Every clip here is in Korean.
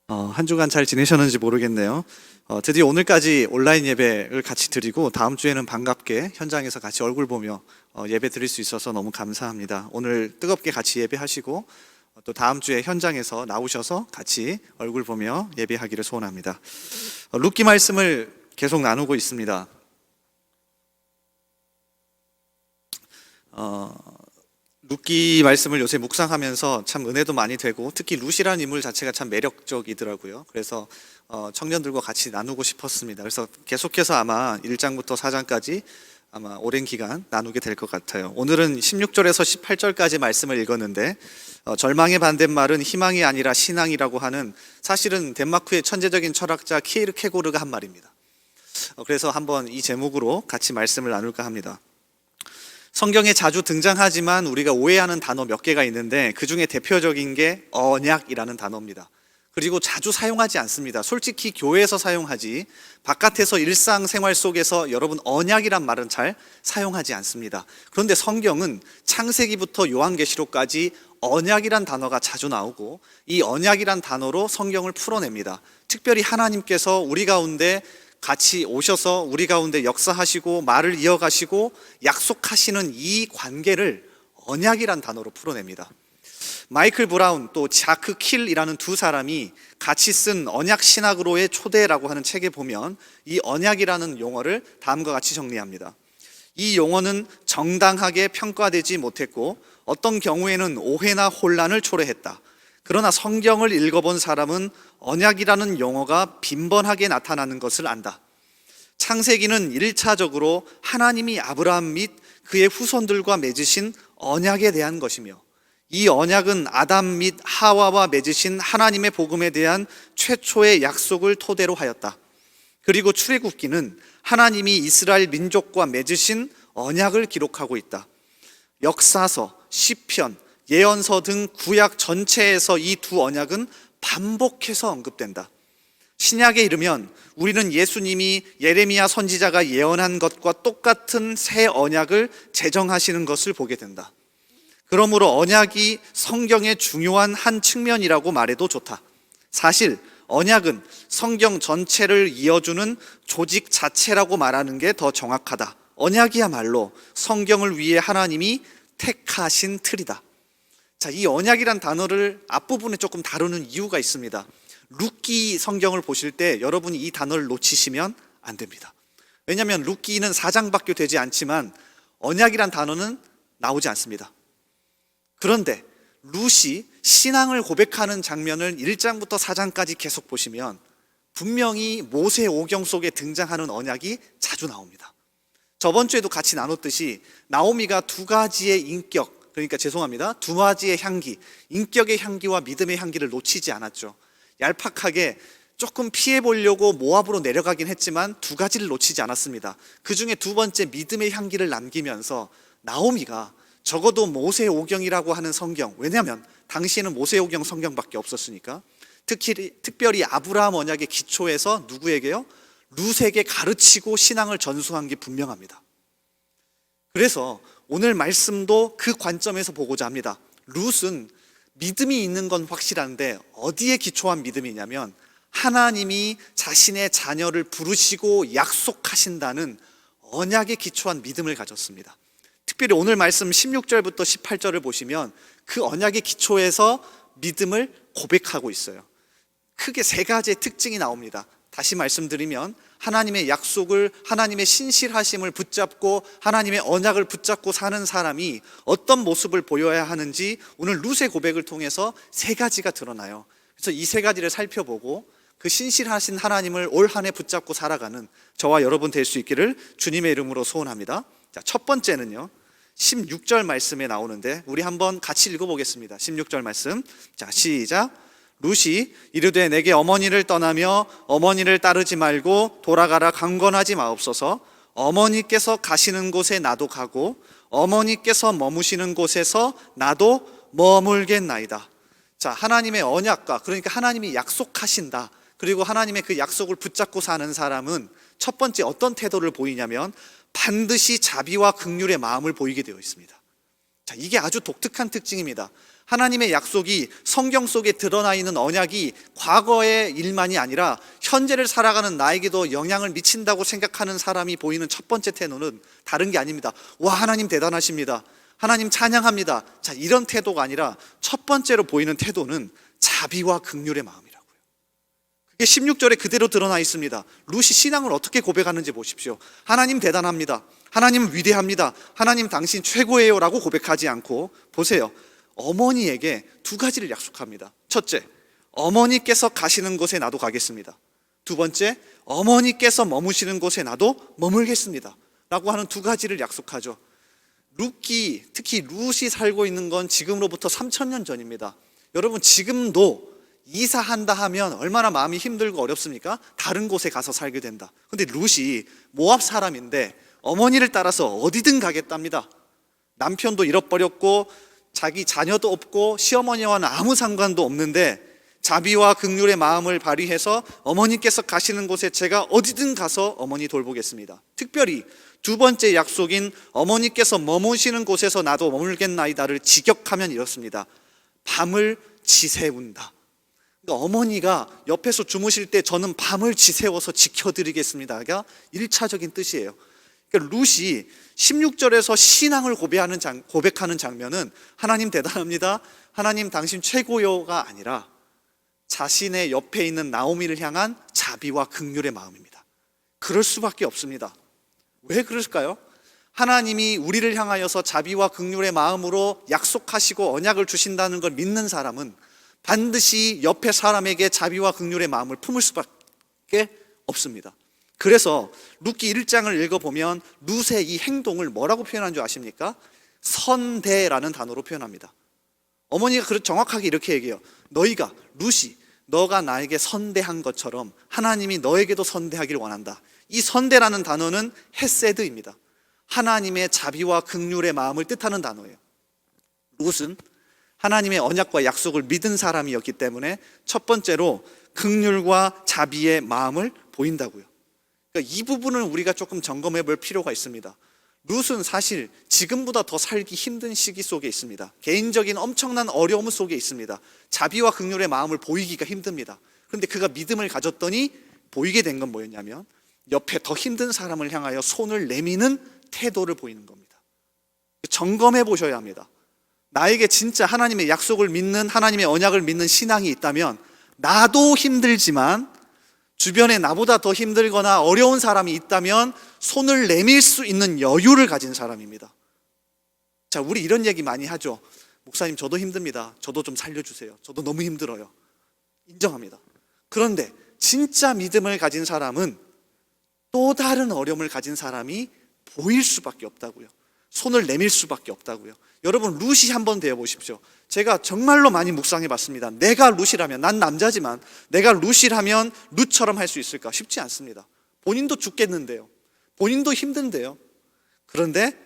한 주간 잘 지내셨는지 모르겠네요. 드디어 오늘까지 온라인 예배를 같이 드리고 다음 주에는 반갑게 현장에서 같이 얼굴 보며 예배 드릴 수 있어서 너무 감사합니다. 오늘 뜨겁게 같이 예배하시고 또 다음 주에 현장에서 나오셔서 같이 얼굴 보며 예배하기를 소원합니다. 룻기 말씀을 계속 나누고 있습니다. 룻기 말씀을 요새 묵상하면서 참 은혜도 많이 되고 특히 룻이라는 인물 자체가 참 매력적이더라고요. 그래서 청년들과 같이 나누고 싶었습니다. 그래서 계속해서 아마 1장부터 4장까지 아마 오랜 기간 나누게 될 것 같아요. 오늘은 16절에서 18절까지 말씀을 읽었는데 절망의 반대말은 희망이 아니라 신앙이라고 하는, 사실은 덴마크의 천재적인 철학자 키에르케고르가 한 말입니다. 그래서 한번 이 제목으로 같이 말씀을 나눌까 합니다. 성경에 자주 등장하지만 우리가 오해하는 단어 몇 개가 있는데 그 중에 대표적인 게 언약이라는 단어입니다. 그리고 자주 사용하지 않습니다. 솔직히 교회에서 사용하지 바깥에서 일상생활 속에서 여러분 언약이란 말은 잘 사용하지 않습니다. 그런데 성경은 창세기부터 요한계시록까지 언약이란 단어가 자주 나오고 이 언약이란 단어로 성경을 풀어냅니다. 특별히 하나님께서 우리 가운데 같이 오셔서 우리 가운데 역사하시고 말을 이어가시고 약속하시는 이 관계를 언약이란 단어로 풀어냅니다. 마이클 브라운 또 자크 킬이라는 두 사람이 같이 쓴 언약 신학으로의 초대라고 하는 책에 보면 이 언약이라는 용어를 다음과 같이 정리합니다. 이 용어는 정당하게 평가되지 못했고 어떤 경우에는 오해나 혼란을 초래했다. 그러나 성경을 읽어본 사람은 언약이라는 용어가 빈번하게 나타나는 것을 안다. 창세기는 1차적으로 하나님이 아브라함 및 그의 후손들과 맺으신 언약에 대한 것이며 이 언약은 아담 및 하와와 맺으신 하나님의 복음에 대한 최초의 약속을 토대로 하였다. 그리고 출애굽기는 하나님이 이스라엘 민족과 맺으신 언약을 기록하고 있다. 역사서, 시편, 예언서 등 구약 전체에서 이 두 언약은 반복해서 언급된다. 신약에 이르면 우리는 예수님이 예레미야 선지자가 예언한 것과 똑같은 새 언약을 제정하시는 것을 보게 된다. 그러므로 언약이 성경의 중요한 한 측면이라고 말해도 좋다. 사실 언약은 성경 전체를 이어주는 조직 자체라고 말하는 게 더 정확하다. 언약이야말로 성경을 위해 하나님이 택하신 틀이다. 자, 이 언약이란 단어를 앞부분에 조금 다루는 이유가 있습니다. 룻기 성경을 보실 때 여러분이 이 단어를 놓치시면 안 됩니다. 왜냐하면 룻기는 4장밖에 되지 않지만 언약이란 단어는 나오지 않습니다. 그런데 룻이 신앙을 고백하는 장면을 1장부터 4장까지 계속 보시면 분명히 모세 오경 속에 등장하는 언약이 자주 나옵니다. 저번 주에도 같이 나눴듯이 나오미가 두 가지의 인격, 그러니까 두 가지의 향기, 인격의 향기와 믿음의 향기를 놓치지 않았죠. 얄팍하게 조금 피해보려고 모압으로 내려가긴 했지만 두 가지를 놓치지 않았습니다. 그 중에 두 번째 믿음의 향기를 남기면서 나오미가 적어도 모세오경이라고 하는 성경, 왜냐하면 당시에는 모세오경 성경밖에 없었으니까 특별히 아브라함 언약의 기초에서 누구에게요? 룻에게 가르치고 신앙을 전수한 게 분명합니다. 그래서 오늘 말씀도 그 관점에서 보고자 합니다. 룻은 믿음이 있는 건 확실한데 어디에 기초한 믿음이냐면 하나님이 자신의 자녀를 부르시고 약속하신다는 언약에 기초한 믿음을 가졌습니다. 특별히 오늘 말씀 16절부터 18절을 보시면 그 언약의 기초에서 믿음을 고백하고 있어요. 크게 세 가지의 특징이 나옵니다. 다시 말씀드리면 하나님의 약속을, 하나님의 신실하심을 붙잡고 하나님의 언약을 붙잡고 사는 사람이 어떤 모습을 보여야 하는지 오늘 룻의 고백을 통해서 세 가지가 드러나요. 그래서 이 세 가지를 살펴보고 그 신실하신 하나님을 올 한 해 붙잡고 살아가는 저와 여러분 될 수 있기를 주님의 이름으로 소원합니다. 자, 첫 번째는요, 16절 말씀에 나오는데 우리 한번 같이 읽어보겠습니다. 16절 말씀. 자, 시작. 룻이 이르되 내게 어머니를 떠나며 어머니를 따르지 말고 돌아가라 강건하지 마옵소서. 어머니께서 가시는 곳에 나도 가고 어머니께서 머무시는 곳에서 나도 머물겠나이다. 자, 하나님의 언약과, 그러니까 하나님이 약속하신다, 그리고 하나님의 그 약속을 붙잡고 사는 사람은 첫 번째 어떤 태도를 보이냐면 반드시 자비와 긍휼의 마음을 보이게 되어 있습니다. 자, 이게 아주 독특한 특징입니다. 하나님의 약속이 성경 속에 드러나 있는 언약이 과거의 일만이 아니라 현재를 살아가는 나에게도 영향을 미친다고 생각하는 사람이 보이는 첫 번째 태도는 다른 게 아닙니다. 와, 하나님 대단하십니다. 하나님 찬양합니다. 자, 이런 태도가 아니라 첫 번째로 보이는 태도는 자비와 긍휼의 마음이라고요. 그게 16절에 그대로 드러나 있습니다. 룻이 신앙을 어떻게 고백하는지 보십시오. 하나님 대단합니다. 하나님 위대합니다. 하나님 당신 최고예요 라고 고백하지 않고 보세요. 어머니에게 두 가지를 약속합니다. 첫째, 어머니께서 가시는 곳에 나도 가겠습니다. 두 번째, 어머니께서 머무시는 곳에 나도 머물겠습니다 라고 하는 두 가지를 약속하죠. 특히 룻이 살고 있는 건 지금으로부터 3000년 전입니다. 여러분, 지금도 이사한다 하면 얼마나 마음이 힘들고 어렵습니까? 다른 곳에 가서 살게 된다. 근데 룻이 모압 사람인데 어머니를 따라서 어디든 가겠답니다. 남편도 잃어버렸고 자기 자녀도 없고 시어머니와는 아무 상관도 없는데 자비와 긍휼의 마음을 발휘해서 어머니께서 가시는 곳에 제가 어디든 가서 어머니 돌보겠습니다. 특별히 두 번째 약속인 어머니께서 머무시는 곳에서 나도 머물겠나이다를 직역하면 이렇습니다. 밤을 지새운다. 그러니까 어머니가 옆에서 주무실 때 저는 밤을 지새워서 지켜드리겠습니다가 1차적인 뜻이에요. 그러니까 룻이 16절에서 신앙을 고백하는 장면은 하나님 대단합니다, 하나님 당신 최고요가 아니라 자신의 옆에 있는 나오미를 향한 자비와 긍휼의 마음입니다. 그럴 수밖에 없습니다. 왜 그럴까요? 하나님이 우리를 향하여서 자비와 긍휼의 마음으로 약속하시고 언약을 주신다는 걸 믿는 사람은 반드시 옆에 사람에게 자비와 긍휼의 마음을 품을 수밖에 없습니다. 그래서 룻기 1장을 읽어보면 룻의 이 행동을 뭐라고 표현한 줄 아십니까? 선대라는 단어로 표현합니다. 어머니가 정확하게 이렇게 얘기해요. 룻이 너가 나에게 선대한 것처럼 하나님이 너에게도 선대하기를 원한다. 이 선대라는 단어는 헤세드입니다. 하나님의 자비와 긍휼의 마음을 뜻하는 단어예요. 룻은 하나님의 언약과 약속을 믿은 사람이었기 때문에 첫 번째로 긍휼과 자비의 마음을 보인다고요. 그러니까 이 부분을 우리가 조금 점검해 볼 필요가 있습니다. 룻은 사실 지금보다 더 살기 힘든 시기 속에 있습니다. 개인적인 엄청난 어려움 속에 있습니다. 자비와 긍휼의 마음을 보이기가 힘듭니다. 그런데 그가 믿음을 가졌더니 보이게 된 건 뭐였냐면 옆에 더 힘든 사람을 향하여 손을 내미는 태도를 보이는 겁니다. 점검해 보셔야 합니다. 나에게 진짜 하나님의 약속을 믿는, 하나님의 언약을 믿는 신앙이 있다면 나도 힘들지만 주변에 나보다 더 힘들거나 어려운 사람이 있다면 손을 내밀 수 있는 여유를 가진 사람입니다. 자, 우리 이런 얘기 많이 하죠. 목사님, 저도 힘듭니다. 저도 좀 살려주세요. 저도 너무 힘들어요. 인정합니다. 그런데 진짜 믿음을 가진 사람은 또 다른 어려움을 가진 사람이 보일 수밖에 없다고요. 손을 내밀 수밖에 없다고요. 여러분, 룻이 한번 되어보십시오. 제가 정말로 많이 묵상해 봤습니다. 내가 룻이라면, 난 남자지만 내가 룻이라면 룻처럼 할 수 있을까? 쉽지 않습니다. 본인도 죽겠는데요. 본인도 힘든데요. 그런데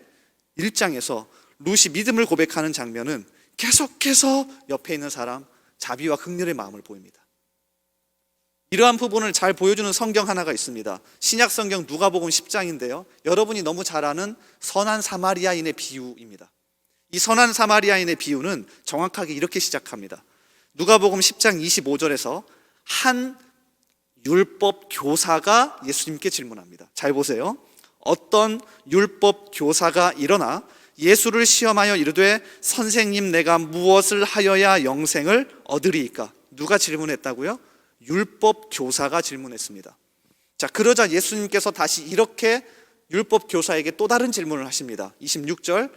1장에서 룻이 믿음을 고백하는 장면은 계속해서 옆에 있는 사람 자비와 긍휼의 마음을 보입니다. 이러한 부분을 잘 보여주는 성경 하나가 있습니다. 신약 성경 누가복음 10장인데요. 여러분이 너무 잘 아는 선한 사마리아인의 비유입니다. 이 선한 사마리아인의 비유는 정확하게 이렇게 시작합니다. 누가복음 10장 25절에서 한 율법 교사가 예수님께 질문합니다. 잘 보세요. 어떤 율법 교사가 일어나 예수를 시험하여 이르되 선생님, 내가 무엇을 하여야 영생을 얻으리이까? 누가 질문했다고요? 율법 교사가 질문했습니다. 자, 그러자 예수님께서 다시 이렇게 율법 교사에게 또 다른 질문을 하십니다. 26절,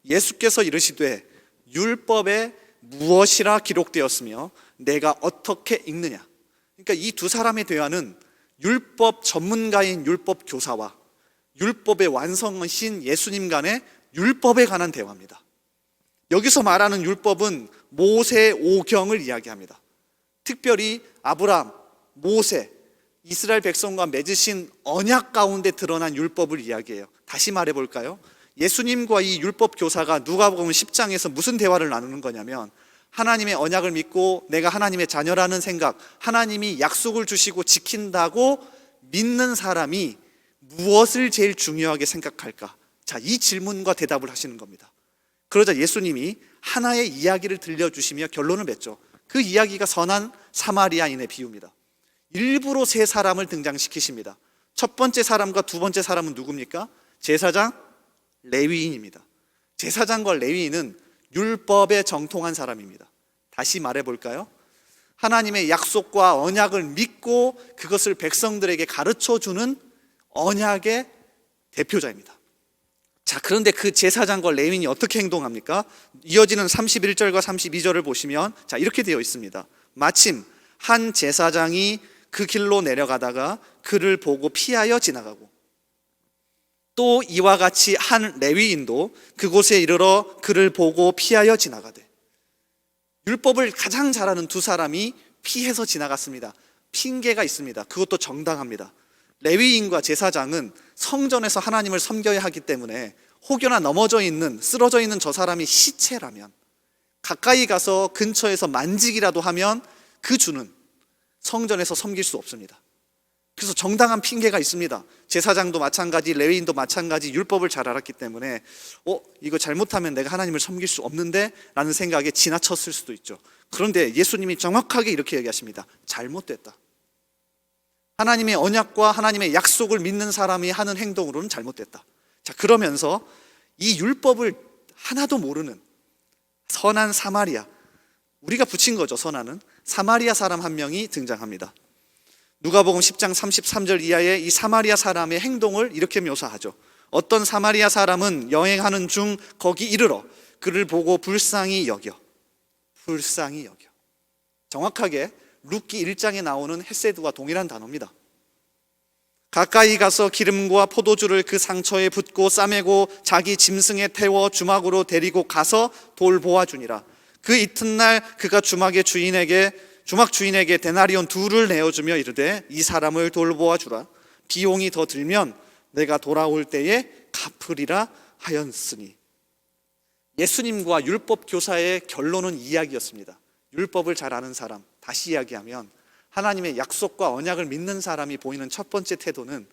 예수께서 이르시되 율법에 무엇이라 기록되었으며 내가 어떻게 읽느냐? 그러니까 이 두 사람의 대화는 율법 전문가인 율법 교사와 율법의 완성이신 예수님 간의 율법에 관한 대화입니다. 여기서 말하는 율법은 모세 오경을 이야기합니다. 특별히 아브라함, 모세, 이스라엘 백성과 맺으신 언약 가운데 드러난 율법을 이야기해요. 다시 말해볼까요? 예수님과 이 율법 교사가 누가복음 10장에서 무슨 대화를 나누는 거냐면 하나님의 언약을 믿고 내가 하나님의 자녀라는 생각, 하나님이 약속을 주시고 지킨다고 믿는 사람이 무엇을 제일 중요하게 생각할까? 자, 이 질문과 대답을 하시는 겁니다. 그러자 예수님이 하나의 이야기를 들려주시며 결론을 맺죠. 그 이야기가 선한 사마리아인의 비유입니다. 일부러 세 사람을 등장시키십니다. 첫 번째 사람과 두 번째 사람은 누굽니까? 제사장, 레위인입니다. 제사장과 레위인은 율법에 정통한 사람입니다. 다시 말해볼까요? 하나님의 약속과 언약을 믿고 그것을 백성들에게 가르쳐주는 언약의 대표자입니다. 자, 그런데 그 제사장과 레위인이 어떻게 행동합니까? 이어지는 31절과 32절을 보시면 자, 이렇게 되어 있습니다. 마침 한 제사장이 그 길로 내려가다가 그를 보고 피하여 지나가고, 또 이와 같이 한 레위인도 그곳에 이르러 그를 보고 피하여 지나가되, 율법을 가장 잘하는 두 사람이 피해서 지나갔습니다. 핑계가 있습니다. 그것도 정당합니다. 레위인과 제사장은 성전에서 하나님을 섬겨야 하기 때문에 혹여나 넘어져 있는, 쓰러져 있는 저 사람이 시체라면, 가까이 가서 근처에서 만지기라도 하면 그 주는 성전에서 섬길 수 없습니다. 그래서 정당한 핑계가 있습니다. 제사장도 마찬가지, 레위인도 마찬가지, 율법을 잘 알았기 때문에 이거 잘못하면 내가 하나님을 섬길 수 없는데 라는 생각에 지나쳤을 수도 있죠. 그런데 예수님이 정확하게 이렇게 얘기하십니다. 잘못됐다. 하나님의 언약과 하나님의 약속을 믿는 사람이 하는 행동으로는 잘못됐다. 자, 그러면서 이 율법을 하나도 모르는 선한 사마리아, 우리가 붙인 거죠. 선한은 사마리아 사람 한 명이 등장합니다. 누가복음 10장 33절 이하의 이 사마리아 사람의 행동을 이렇게 묘사하죠. 어떤 사마리아 사람은 여행하는 중 거기 이르러 그를 보고 불쌍히 여겨. 정확하게 룻기 1장에 나오는 헤세드와 동일한 단어입니다. 가까이 가서 기름과 포도주를 그 상처에 붓고 싸매고 자기 짐승에 태워 주막으로 데리고 가서 돌보아주니라. 그 이튿날 그가 주막 주인에게 데나리온 2를 내어주며 이르되 이 사람을 돌보아주라. 비용이 더 들면 내가 돌아올 때에 갚으리라 하였으니. 예수님과 율법 교사의 결론은 이야기였습니다. 율법을 잘 아는 사람, 다시 이야기하면 하나님의 약속과 언약을 믿는 사람이 보이는 첫 번째 태도는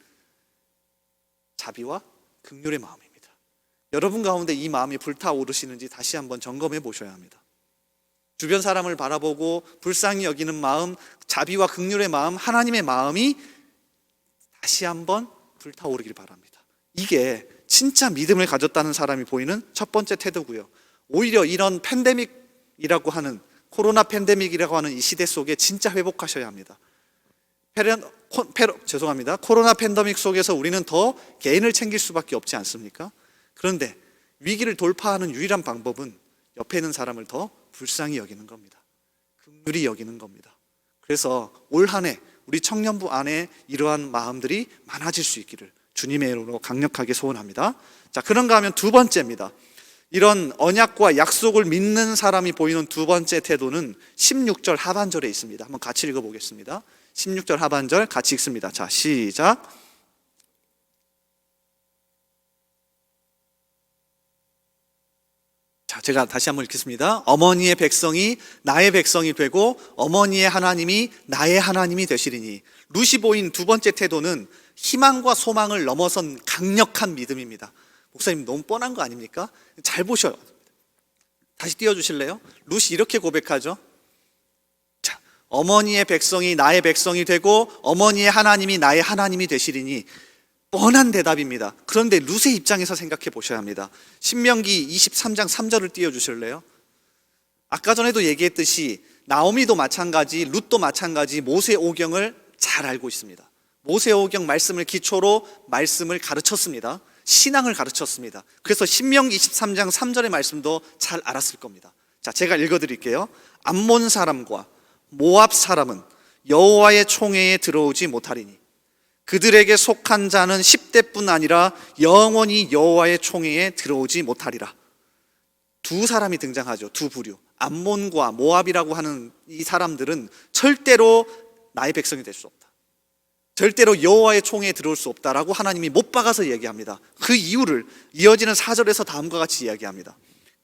자비와 긍휼의 마음입니다. 여러분 가운데 이 마음이 불타오르시는지 다시 한번 점검해 보셔야 합니다. 주변 사람을 바라보고 불쌍히 여기는 마음, 자비와 긍휼의 마음, 하나님의 마음이 다시 한번 불타오르길 바랍니다. 이게 진짜 믿음을 가졌다는 사람이 보이는 첫 번째 태도고요. 오히려 이런 팬데믹이라고 하는, 코로나 팬데믹이라고 하는 이 시대 속에 진짜 회복하셔야 합니다. 코로나 팬데믹 속에서 우리는 더 개인을 챙길 수밖에 없지 않습니까? 그런데 위기를 돌파하는 유일한 방법은 옆에 있는 사람을 더 불쌍히 여기는 겁니다. 긍휼히 여기는 겁니다. 그래서 올 한 해 우리 청년부 안에 이러한 마음들이 많아질 수 있기를 주님의 이름으로 강력하게 소원합니다. 자, 그런가 하면 두 번째입니다. 이런 언약과 약속을 믿는 사람이 보이는 두 번째 태도는 16절 하반절에 있습니다. 한번 같이 읽어보겠습니다. 16절 하반절 같이 읽습니다. 자, 시작. 자, 제가 다시 한번 읽겠습니다. 어머니의 백성이 나의 백성이 되고 어머니의 하나님이 나의 하나님이 되시리니. 룻이 보인 두 번째 태도는 희망과 소망을 넘어선 강력한 믿음입니다. 목사님 너무 뻔한 거 아닙니까? 잘 보셔요. 다시 띄워주실래요? 룻이 이렇게 고백하죠. 자, 어머니의 백성이 나의 백성이 되고 어머니의 하나님이 나의 하나님이 되시리니. 뻔한 대답입니다. 그런데 룻의 입장에서 생각해 보셔야 합니다. 신명기 23장 3절을 띄워주실래요? 아까 전에도 얘기했듯이 나오미도 마찬가지, 룻도 마찬가지 모세오경을 잘 알고 있습니다. 모세오경 말씀을 기초로 말씀을 가르쳤습니다. 신앙을 가르쳤습니다. 그래서 신명기 23장 3절의 말씀도 잘 알았을 겁니다. 자, 제가 읽어드릴게요. 암몬 사람과 모압 사람은 여호와의 총회에 들어오지 못하리니 그들에게 속한 자는 10대뿐 아니라 영원히 여호와의 총회에 들어오지 못하리라. 두 사람이 등장하죠. 두 부류. 암몬과 모압이라고 하는 이 사람들은 절대로 나의 백성이 될 수 없다. 절대로 여호와의 총회에 들어올 수 없다라고 하나님이 못 박아서 얘기합니다. 그 이유를 이어지는 4절에서 다음과 같이 이야기합니다.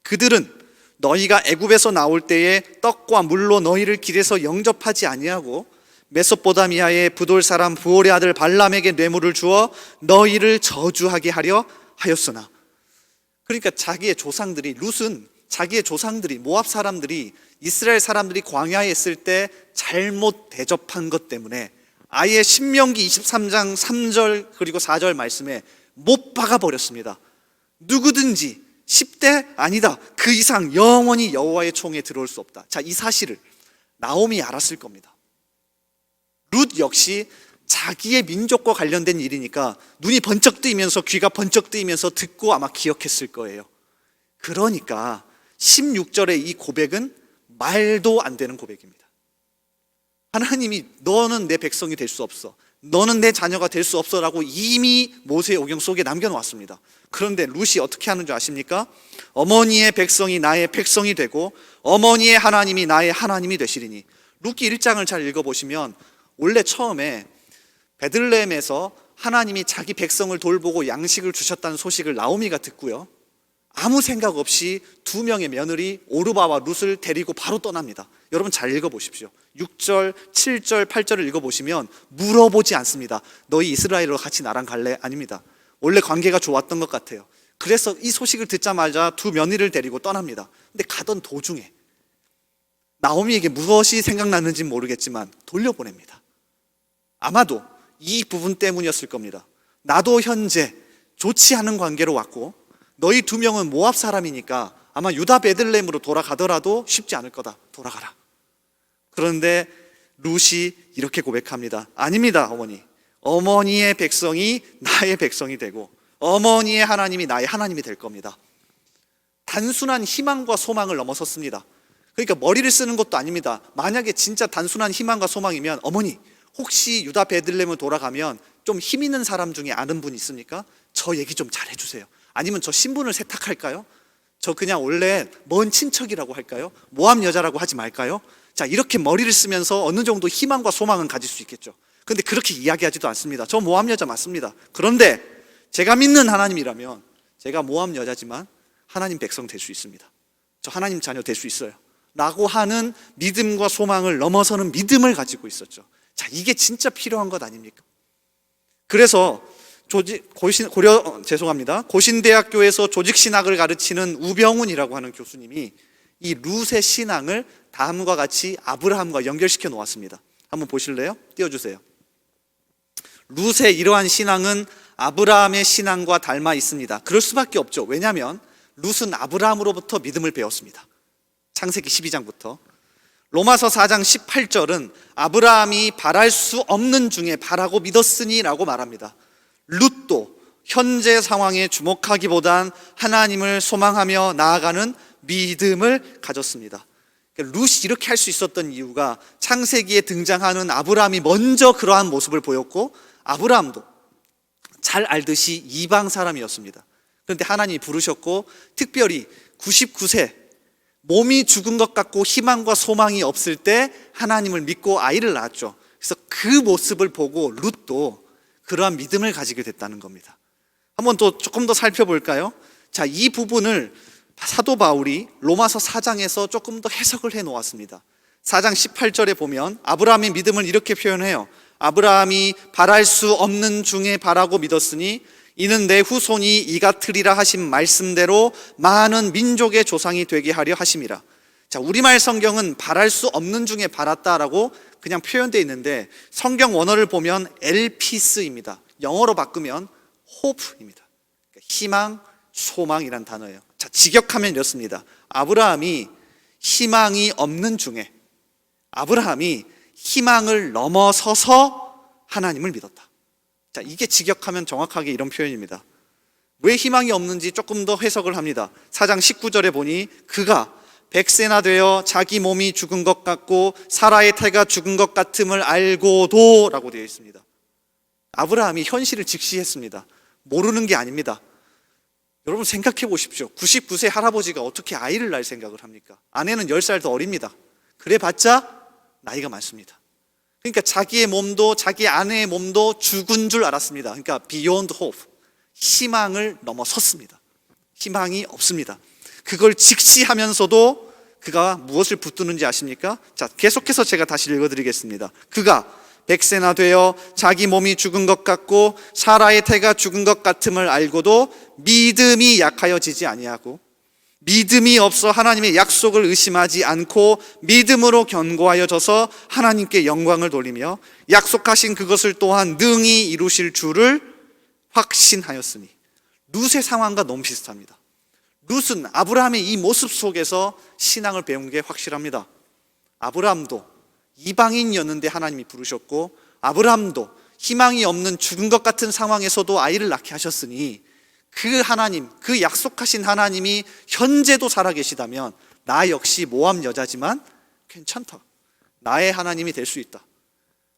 그들은 너희가 애굽에서 나올 때에 떡과 물로 너희를 길에서 영접하지 아니하고 메소포다미아의 부돌 사람 부올의 아들 발람에게 뇌물을 주어 너희를 저주하게 하려 하였으나. 그러니까 자기의 조상들이, 룻은 자기의 조상들이, 모압 사람들이 이스라엘 사람들이 광야에 있을 때 잘못 대접한 것 때문에 아예 신명기 23장 3절 그리고 4절 말씀에 못 박아 버렸습니다. 누구든지 10대 아니다, 그 이상 영원히 여호와의 총에 들어올 수 없다. 자, 이 사실을 나오미 알았을 겁니다. 룻 역시 자기의 민족과 관련된 일이니까 눈이 번쩍 뜨이면서, 귀가 번쩍 뜨이면서 듣고 아마 기억했을 거예요. 그러니까 16절의 이 고백은 말도 안 되는 고백입니다. 하나님이 너는 내 백성이 될 수 없어, 너는 내 자녀가 될 수 없어 라고 이미 모세의 오경 속에 남겨놓았습니다. 그런데 룻이 어떻게 하는 줄 아십니까? 어머니의 백성이 나의 백성이 되고 어머니의 하나님이 나의 하나님이 되시리니. 룻기 1장을 잘 읽어보시면 원래 처음에 베들레헴에서 하나님이 자기 백성을 돌보고 양식을 주셨다는 소식을 나오미가 듣고요, 아무 생각 없이 두 명의 며느리 오르바와 룻을 데리고 바로 떠납니다. 여러분 잘 읽어보십시오. 6절, 7절, 8절을 읽어보시면 물어보지 않습니다. 너희 이스라엘로 같이 나랑 갈래? 아닙니다. 원래 관계가 좋았던 것 같아요. 그래서 이 소식을 듣자마자 두 며느리를 데리고 떠납니다. 근데 가던 도중에 나오미에게 무엇이 생각났는지는 모르겠지만 돌려보냅니다. 아마도 이 부분 때문이었을 겁니다. 나도 현재 좋지 않은 관계로 왔고 너희 두 명은 모압 사람이니까 아마 유다 베들레헴으로 돌아가더라도 쉽지 않을 거다. 돌아가라. 그런데 룻이 이렇게 고백합니다. 아닙니다, 어머니. 어머니의 백성이 나의 백성이 되고 어머니의 하나님이 나의 하나님이 될 겁니다. 단순한 희망과 소망을 넘어섰습니다. 그러니까 머리를 쓰는 것도 아닙니다. 만약에 진짜 단순한 희망과 소망이면, 어머니 혹시 유다 베들레헴을 돌아가면 좀 힘 있는 사람 중에 아는 분 있습니까? 저 얘기 좀 잘해주세요. 아니면 저 신분을 세탁할까요? 저 그냥 원래 먼 친척이라고 할까요? 모함 여자라고 하지 말까요? 자, 이렇게 머리를 쓰면서 어느 정도 희망과 소망은 가질 수 있겠죠. 그런데 그렇게 이야기하지도 않습니다. 저 모함 여자 맞습니다. 그런데 제가 믿는 하나님이라면 제가 모함 여자지만 하나님 백성 될 수 있습니다. 저 하나님 자녀 될 수 있어요 라고 하는 믿음과 소망을 넘어서는 믿음을 가지고 있었죠. 자, 이게 진짜 필요한 것 아닙니까? 그래서 고신대학교에서 조직신학을 가르치는 우병훈이라고 하는 교수님이 이 룻의 신앙을 다음과 같이 아브라함과 연결시켜 놓았습니다. 한번 보실래요? 띄워주세요. 룻의 이러한 신앙은 아브라함의 신앙과 닮아 있습니다. 그럴 수밖에 없죠. 왜냐하면 룻은 아브라함으로부터 믿음을 배웠습니다. 창세기 12장부터. 로마서 4장 18절은 아브라함이 바랄 수 없는 중에 바라고 믿었으니 라고 말합니다. 룻도 현재 상황에 주목하기보단 하나님을 소망하며 나아가는 믿음을 가졌습니다. 룻이 이렇게 할 수 있었던 이유가 창세기에 등장하는 아브라함이 먼저 그러한 모습을 보였고, 아브라함도 잘 알듯이 이방 사람이었습니다. 그런데 하나님이 부르셨고 특별히 99세 몸이 죽은 것 같고 희망과 소망이 없을 때 하나님을 믿고 아이를 낳았죠. 그래서 그 모습을 보고 룻도 그러한 믿음을 가지게 됐다는 겁니다. 한번 또 조금 더 살펴볼까요? 자, 이 부분을 사도 바울이 로마서 4장에서 조금 더 해석을 해 놓았습니다. 4장 18절에 보면 아브라함의 믿음을 이렇게 표현해요. 아브라함이 바랄 수 없는 중에 바라고 믿었으니 이는 내 후손이 이같으리라 하신 말씀대로 많은 민족의 조상이 되게 하려 하심이라. 자, 우리말 성경은 바랄 수 없는 중에 바랐다라고 그냥 표현되어 있는데 성경 원어를 보면 엘피스입니다. 영어로 바꾸면 hope입니다. 그러니까 희망, 소망이란 단어예요. 자, 직역하면 이렇습니다. 아브라함이 희망이 없는 중에 아브라함이 희망을 넘어서서 하나님을 믿었다. 자, 이게 직역하면 정확하게 이런 표현입니다. 왜 희망이 없는지 조금 더 해석을 합니다. 4장 19절에 보니 그가 100세나 되어 자기 몸이 죽은 것 같고 사라의 태가 죽은 것 같음을 알고도 라고 되어 있습니다. 아브라함이 현실을 직시했습니다. 모르는 게 아닙니다. 여러분 생각해 보십시오. 99세 할아버지가 어떻게 아이를 낳을 생각을 합니까? 아내는 10살 더 어립니다. 그래봤자 나이가 많습니다. 그러니까 자기의 몸도 자기 아내의 몸도 죽은 줄 알았습니다. 그러니까 beyond hope, 희망을 넘어섰습니다. 희망이 없습니다. 그걸 직시하면서도 그가 무엇을 붙드는지 아십니까? 자, 계속해서 제가 다시 읽어드리겠습니다. 그가 100세나 되어 자기 몸이 죽은 것 같고 사라의 태가 죽은 것 같음을 알고도 믿음이 약하여지지 아니하고 믿음이 없어 하나님의 약속을 의심하지 않고 믿음으로 견고하여져서 하나님께 영광을 돌리며 약속하신 그것을 또한 능히 이루실 줄을 확신하였으니. 룻의 상황과 너무 비슷합니다. 룻은 아브라함의 이 모습 속에서 신앙을 배운 게 확실합니다. 아브라함도 이방인이었는데 하나님이 부르셨고, 아브라함도 희망이 없는 죽은 것 같은 상황에서도 아이를 낳게 하셨으니, 그 하나님, 그 약속하신 하나님이 현재도 살아계시다면 나 역시 모함 여자지만 괜찮다, 나의 하나님이 될 수 있다,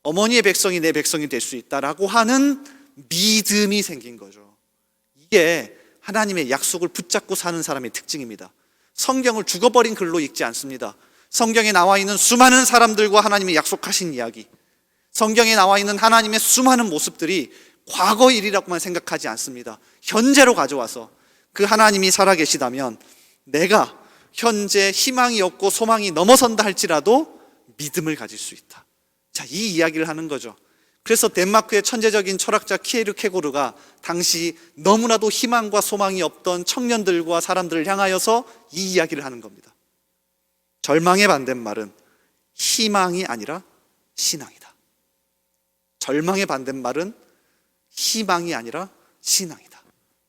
어머니의 백성이 내 백성이 될 수 있다라고 하는 믿음이 생긴 거죠. 이게 하나님의 약속을 붙잡고 사는 사람의 특징입니다. 성경을 죽어버린 글로 읽지 않습니다. 성경에 나와 있는 수많은 사람들과 하나님의 약속하신 이야기, 성경에 나와 있는 하나님의 수많은 모습들이 과거 일이라고만 생각하지 않습니다. 현재로 가져와서 그 하나님이 살아계시다면 내가 현재 희망이 없고 소망이 넘어선다 할지라도 믿음을 가질 수 있다. 자, 이 이야기를 하는 거죠. 그래서 덴마크의 천재적인 철학자 키에르케고르가 당시 너무나도 희망과 소망이 없던 청년들과 사람들을 향하여서 이 이야기를 하는 겁니다. 절망의 반대말은 희망이 아니라 신앙이다. 절망의 반대말은 희망이 아니라 신앙이다.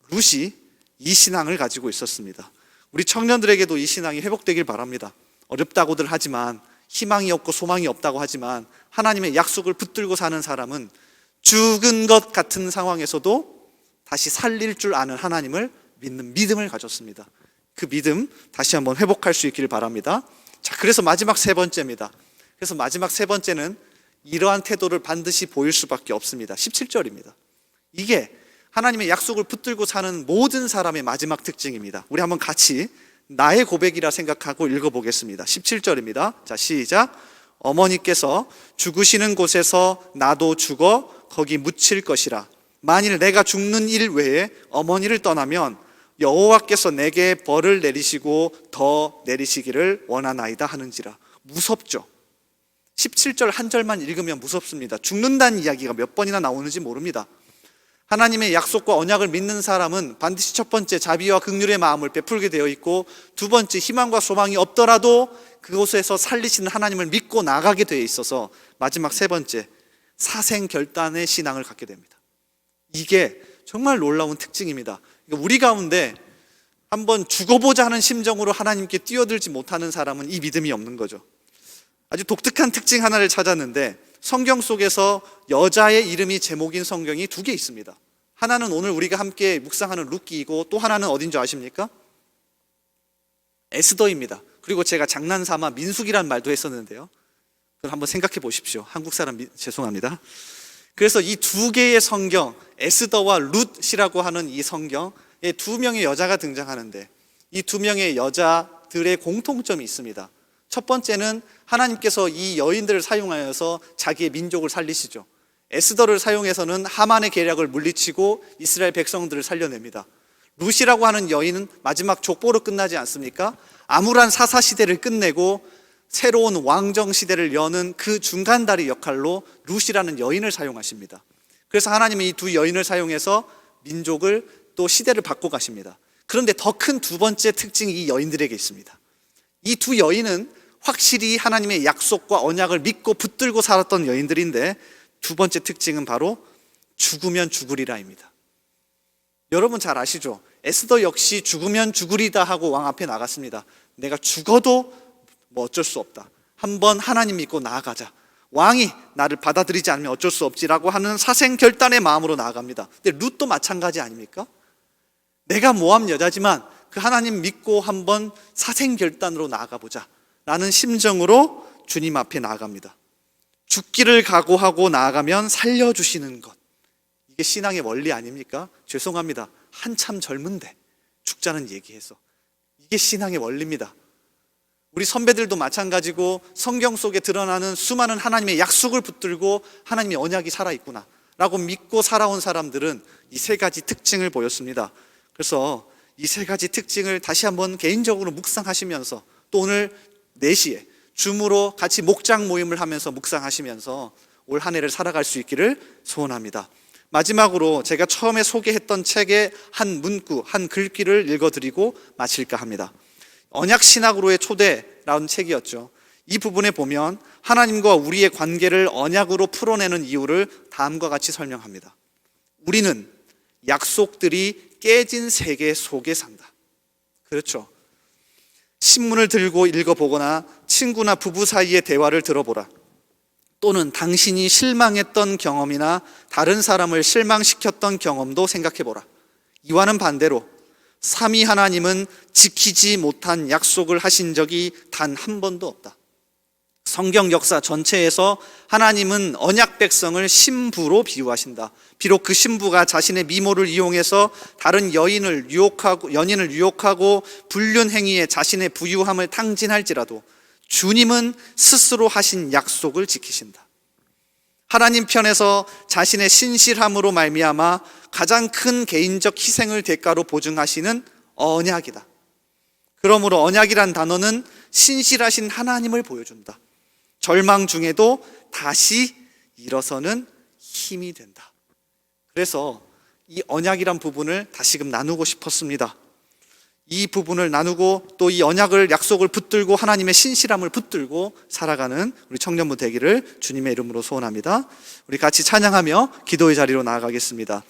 룻이 이 신앙을 가지고 있었습니다. 우리 청년들에게도 이 신앙이 회복되길 바랍니다. 어렵다고들 하지만, 희망이 없고 소망이 없다고 하지만 하나님의 약속을 붙들고 사는 사람은 죽은 것 같은 상황에서도 다시 살릴 줄 아는 하나님을 믿는 믿음을 가졌습니다. 그 믿음 다시 한번 회복할 수 있기를 바랍니다. 자, 그래서 마지막 세 번째입니다. 그래서 마지막 세 번째는 이러한 태도를 반드시 보일 수밖에 없습니다. 17절입니다. 이게 하나님의 약속을 붙들고 사는 모든 사람의 마지막 특징입니다. 우리 한번 같이 나의 고백이라 생각하고 읽어보겠습니다. 17절입니다. 자, 시작. 어머니께서 죽으시는 곳에서 나도 죽어 거기 묻힐 것이라. 만일 내가 죽는 일 외에 어머니를 떠나면 여호와께서 내게 벌을 내리시고 더 내리시기를 원하나이다 하는지라. 무섭죠? 17절 한 절만 읽으면 무섭습니다. 죽는다는 이야기가 몇 번이나 나오는지 모릅니다. 하나님의 약속과 언약을 믿는 사람은 반드시 첫 번째 자비와 긍휼의 마음을 베풀게 되어 있고, 두 번째 희망과 소망이 없더라도 그곳에서 살리시는 하나님을 믿고 나가게 되어 있어서 마지막 세 번째 사생결단의 신앙을 갖게 됩니다. 이게 정말 놀라운 특징입니다. 우리 가운데 한번 죽어보자 하는 심정으로 하나님께 뛰어들지 못하는 사람은 이 믿음이 없는 거죠. 아주 독특한 특징 하나를 찾았는데, 성경 속에서 여자의 이름이 제목인 성경이 두 개 있습니다. 하나는 오늘 우리가 함께 묵상하는 룻기이고, 또 하나는 어딘 줄 아십니까? 에스더입니다. 그리고 제가 장난삼아 민숙이라는 말도 했었는데요, 그걸 한번 생각해 보십시오. 한국 사람 죄송합니다. 그래서 이 두 개의 성경, 에스더와 룻이라고 하는 이 성경에 두 명의 여자가 등장하는데, 이 두 명의 여자들의 공통점이 있습니다. 첫 번째는 하나님께서 이 여인들을 사용하여서 자기의 민족을 살리시죠. 에스더를 사용해서는 하만의 계략을 물리치고 이스라엘 백성들을 살려냅니다. 룻이라고 하는 여인은 마지막 족보로 끝나지 않습니까? 암울한 사사 시대를 끝내고 새로운 왕정 시대를 여는 그 중간다리 역할로 룻이라는 여인을 사용하십니다. 그래서 하나님은 이 두 여인을 사용해서 민족을 또 시대를 바꿔 가십니다. 그런데 더 큰 두 번째 특징이 이 여인들에게 있습니다. 이 두 여인은 확실히 하나님의 약속과 언약을 믿고 붙들고 살았던 여인들인데, 두 번째 특징은 바로 죽으면 죽으리라입니다. 여러분 잘 아시죠? 에스더 역시 죽으면 죽으리다 하고 왕 앞에 나갔습니다. 내가 죽어도 뭐 어쩔 수 없다, 한번 하나님 믿고 나아가자, 왕이 나를 받아들이지 않으면 어쩔 수 없지라고 하는 사생결단의 마음으로 나아갑니다. 근데 룻도 마찬가지 아닙니까? 내가 모함 여자지만 그 하나님 믿고 한번 사생결단으로 나아가보자 라는 심정으로 주님 앞에 나아갑니다. 죽기를 각오하고 나아가면 살려주시는 것, 이게 신앙의 원리 아닙니까? 죄송합니다, 한참 젊은데 죽자는 얘기해서. 이게 신앙의 원리입니다. 우리 선배들도 마찬가지고, 성경 속에 드러나는 수많은 하나님의 약속을 붙들고 하나님의 언약이 살아있구나 라고 믿고 살아온 사람들은 이 세 가지 특징을 보였습니다. 그래서 이 세 가지 특징을 다시 한번 개인적으로 묵상하시면서, 또 오늘 4시에 줌으로 같이 목장 모임을 하면서 묵상하시면서 올 한 해를 살아갈 수 있기를 소원합니다. 마지막으로 제가 처음에 소개했던 책의 한 문구, 한 글귀를 읽어드리고 마칠까 합니다. 언약 신학으로의 초대라는 책이었죠. 이 부분에 보면 하나님과 우리의 관계를 언약으로 풀어내는 이유를 다음과 같이 설명합니다. 우리는 약속들이 깨진 세계 속에 산다. 그렇죠. 신문을 들고 읽어보거나 친구나 부부 사이의 대화를 들어보라. 또는 당신이 실망했던 경험이나 다른 사람을 실망시켰던 경험도 생각해보라. 이와는 반대로 삼위 하나님은 지키지 못한 약속을 하신 적이 단 한 번도 없다. 성경 역사 전체에서 하나님은 언약 백성을 신부로 비유하신다. 비록 그 신부가 자신의 미모를 이용해서 다른 연인을 유혹하고 불륜 행위에 자신의 부유함을 탕진할지라도 주님은 스스로 하신 약속을 지키신다. 하나님 편에서 자신의 신실함으로 말미암아 가장 큰 개인적 희생을 대가로 보증하시는 언약이다. 그러므로 언약이란 단어는 신실하신 하나님을 보여준다. 절망 중에도 다시 일어서는 힘이 된다. 그래서 이 언약이란 부분을 다시금 나누고 싶었습니다. 이 부분을 나누고 또 이 언약을, 약속을 붙들고 하나님의 신실함을 붙들고 살아가는 우리 청년부 되기를 주님의 이름으로 소원합니다. 우리 같이 찬양하며 기도의 자리로 나아가겠습니다.